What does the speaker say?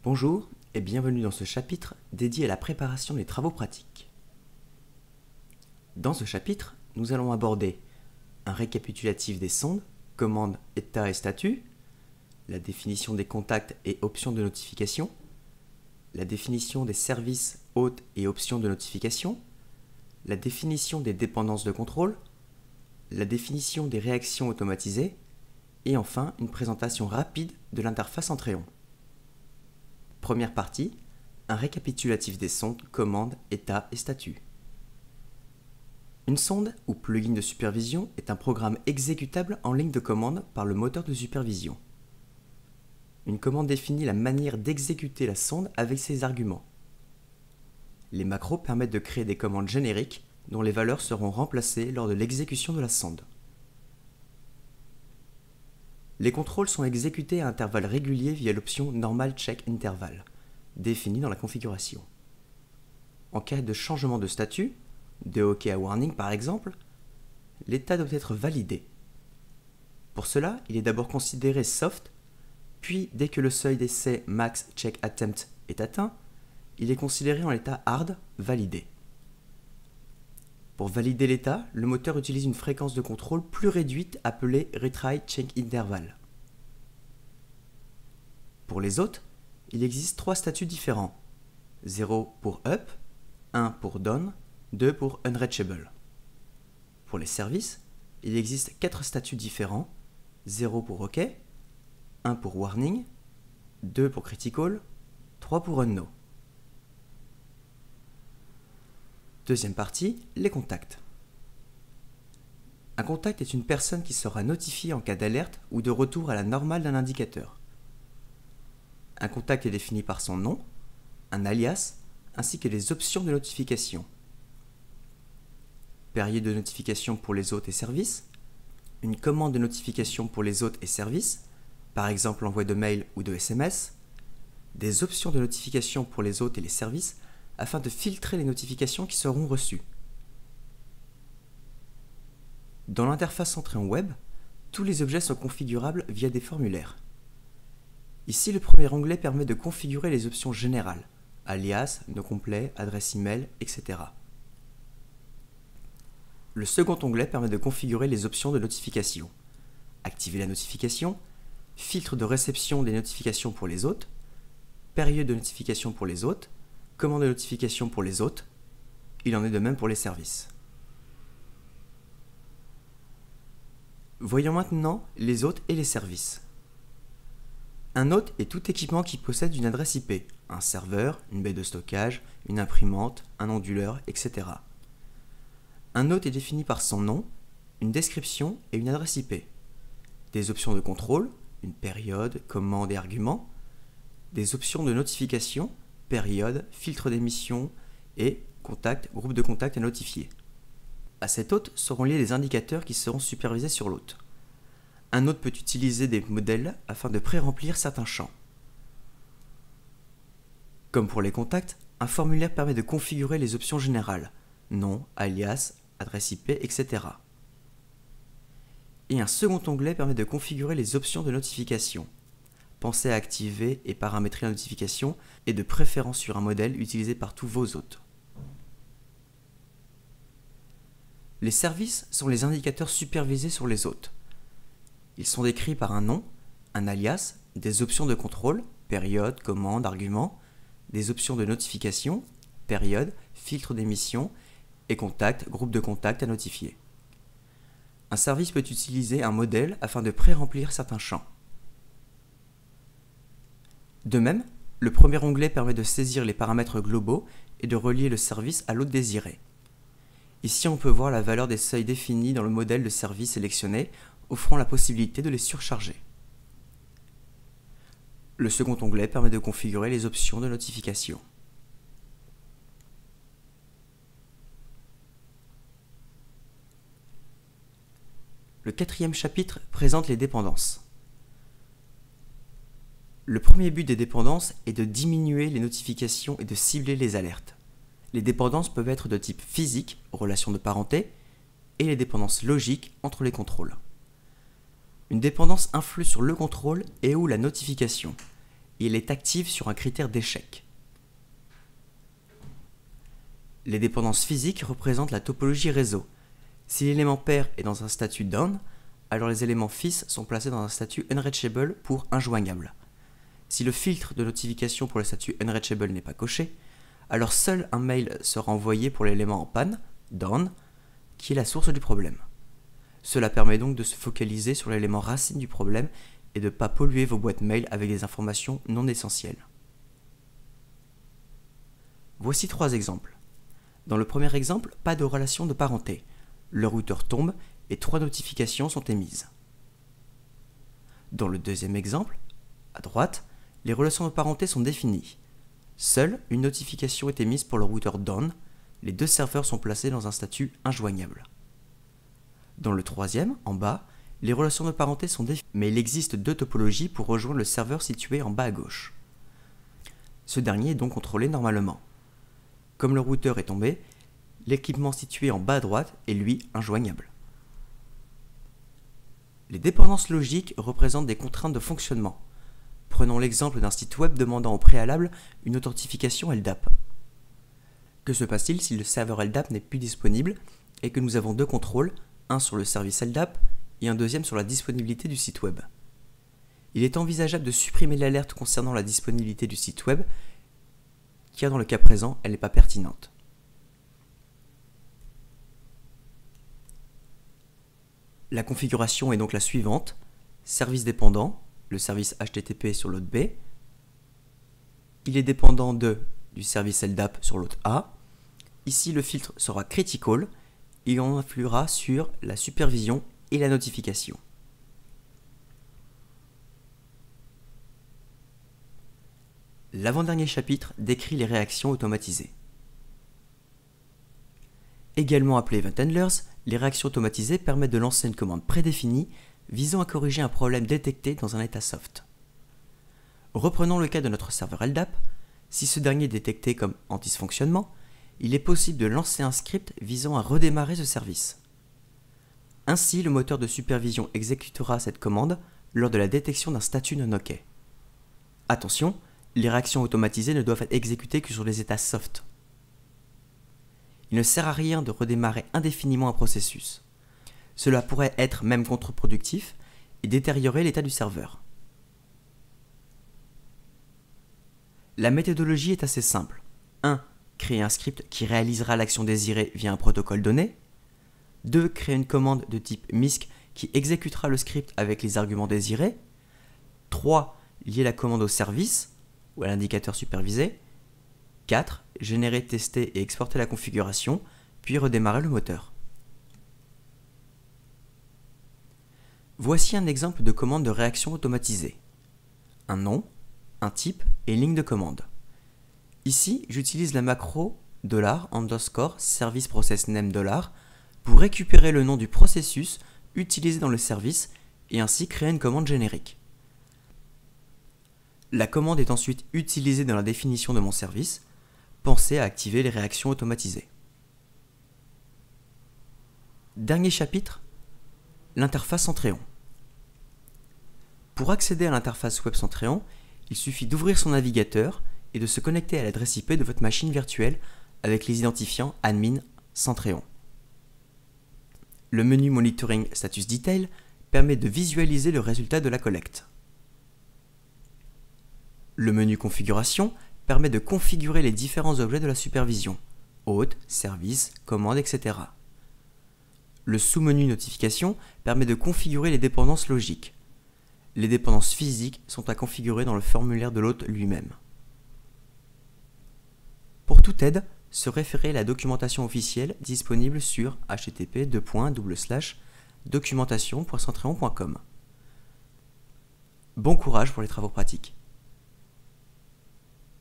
Bonjour et bienvenue dans ce chapitre dédié à la préparation des travaux pratiques. Dans ce chapitre, nous allons aborder un récapitulatif des sondes, commandes, état et statut, la définition des contacts et options de notification, la définition des services, hôtes et options de notification, la définition des dépendances de contrôle, la définition des réactions automatisées et enfin une présentation rapide de l'interface Entréon. Première partie, un récapitulatif des sondes, commandes, état et statut. Une sonde ou plugin de supervision est un programme exécutable en ligne de commande par le moteur de supervision. Une commande définit la manière d'exécuter la sonde avec ses arguments. Les macros permettent de créer des commandes génériques dont les valeurs seront remplacées lors de l'exécution de la sonde. Les contrôles sont exécutés à intervalles réguliers via l'option Normal Check Interval, définie dans la configuration. En cas de changement de statut, de OK à Warning par exemple, l'état doit être validé. Pour cela, il est d'abord considéré soft, puis dès que le seuil d'essai Max Check Attempt est atteint, il est considéré en état hard validé. Pour valider l'état, le moteur utilise une fréquence de contrôle plus réduite appelée Retry Check Interval. Pour les hôtes, il existe 3 statuts différents. 0 pour up, 1 pour down, 2 pour unreachable. Pour les services, il existe 4 statuts différents. 0 pour OK, 1 pour warning, 2 pour critical, 3 pour unknown. Deuxième partie, les contacts. Un contact est une personne qui sera notifiée en cas d'alerte ou de retour à la normale d'un indicateur. Un contact est défini par son nom, un alias, ainsi que les options de notification. Période de notification pour les hôtes et services, une commande de notification pour les hôtes et services, par exemple l'envoi de mail ou de SMS, des options de notification pour les hôtes et les services, afin de filtrer les notifications qui seront reçues. Dans l'interface Entréon Web, tous les objets sont configurables via des formulaires. Ici, le premier onglet permet de configurer les options générales, alias, nom complet, adresse email, etc. Le second onglet permet de configurer les options de notification. Activer la notification, filtre de réception des notifications pour les hôtes, période de notification pour les hôtes, commande de notification pour les hôtes, il en est de même pour les services. Voyons maintenant les hôtes et les services. Un hôte est tout équipement qui possède une adresse IP, un serveur, une baie de stockage, une imprimante, un onduleur, etc. Un hôte est défini par son nom, une description et une adresse IP. Des options de contrôle, une période, commande et argument, des options de notification, période, filtre d'émission et contact, groupe de contact à notifier. À cet hôte seront liés les indicateurs qui seront supervisés sur l'hôte. Un hôte peut utiliser des modèles afin de pré-remplir certains champs. Comme pour les contacts, un formulaire permet de configurer les options générales, nom, alias, adresse IP, etc. Et un second onglet permet de configurer les options de notification. Pensez à activer et paramétrer la notification et de préférence sur un modèle utilisé par tous vos hôtes. Les services sont les indicateurs supervisés sur les hôtes. Ils sont décrits par un nom, un alias, des options de contrôle, période, commande, argument, des options de notification, période, filtre d'émission et contact, groupe de contact à notifier. Un service peut utiliser un modèle afin de pré-remplir certains champs. De même, le premier onglet permet de saisir les paramètres globaux et de relier le service à l'hôte désiré. Ici, on peut voir la valeur des seuils définis dans le modèle de service sélectionné, offrant la possibilité de les surcharger. Le second onglet permet de configurer les options de notification. Le quatrième chapitre présente les dépendances. Le premier but des dépendances est de diminuer les notifications et de cibler les alertes. Les dépendances peuvent être de type physique, relation de parenté, et les dépendances logiques entre les contrôles. Une dépendance influe sur le contrôle et ou la notification. et elle est active sur un critère d'échec. Les dépendances physiques représentent la topologie réseau. Si l'élément pair est dans un statut down, alors les éléments fils sont placés dans un statut unreachable pour injoignable. Si le filtre de notification pour le statut unreachable n'est pas coché, alors seul un mail sera envoyé pour l'élément en panne, down, qui est la source du problème. Cela permet donc de se focaliser sur l'élément racine du problème et de ne pas polluer vos boîtes mail avec des informations non essentielles. Voici 3 exemples. Dans le premier exemple, pas de relation de parenté. Le routeur tombe et 3 notifications sont émises. Dans le deuxième exemple, à droite, les relations de parenté sont définies. Seule une notification est émise pour le routeur down, les 2 serveurs sont placés dans un statut injoignable. Dans le troisième, en bas, les relations de parenté sont définies, mais il existe 2 topologies pour rejoindre le serveur situé en bas à gauche. Ce dernier est donc contrôlé normalement. Comme le routeur est tombé, l'équipement situé en bas à droite est lui injoignable. Les dépendances logiques représentent des contraintes de fonctionnement. Prenons l'exemple d'un site web demandant au préalable une authentification LDAP. Que se passe-t-il si le serveur LDAP n'est plus disponible et que nous avons 2 contrôles, un sur le service LDAP et un deuxième sur la disponibilité du site web? Il est envisageable de supprimer l'alerte concernant la disponibilité du site web, car dans le cas présent, elle n'est pas pertinente. La configuration est donc la suivante: service dépendant, le service HTTP sur l'hôte B, il est dépendant du service LDAP sur l'hôte A. Ici, le filtre sera critical et on influera sur la supervision et la notification. L'avant-dernier chapitre décrit les réactions automatisées. Également appelées event handlers, les réactions automatisées permettent de lancer une commande prédéfinie visant à corriger un problème détecté dans un état soft. Reprenons le cas de notre serveur LDAP. Si ce dernier est détecté comme en dysfonctionnement, il est possible de lancer un script visant à redémarrer ce service. Ainsi, le moteur de supervision exécutera cette commande lors de la détection d'un statut non OK. Attention, les réactions automatisées ne doivent être exécutées que sur les états soft. Il ne sert à rien de redémarrer indéfiniment un processus. Cela pourrait être même contre-productif et détériorer l'état du serveur. La méthodologie est assez simple. 1. Créer un script qui réalisera l'action désirée via un protocole donné. 2. Créer une commande de type MISC qui exécutera le script avec les arguments désirés. 3. Lier la commande au service ou à l'indicateur supervisé. 4. Générer, tester et exporter la configuration, puis redémarrer le moteur. Voici un exemple de commande de réaction automatisée. Un nom, un type et une ligne de commande. Ici, j'utilise la macro $_service_process_name$ pour récupérer le nom du processus utilisé dans le service et ainsi créer une commande générique. La commande est ensuite utilisée dans la définition de mon service. Pensez à activer les réactions automatisées. Dernier chapitre, l'interface Centréon. Pour accéder à l'interface web Centréon, il suffit d'ouvrir son navigateur et de se connecter à l'adresse IP de votre machine virtuelle avec les identifiants admin Centréon. Le menu Monitoring Status Detail permet de visualiser le résultat de la collecte. Le menu Configuration permet de configurer les différents objets de la supervision, hôte, service, commande, etc. Le sous-menu Notification permet de configurer les dépendances logiques. Les dépendances physiques sont à configurer dans le formulaire de l'hôte lui-même. Pour toute aide, se référer à la documentation officielle disponible sur http://documentation.centreon.com. Bon courage pour les travaux pratiques.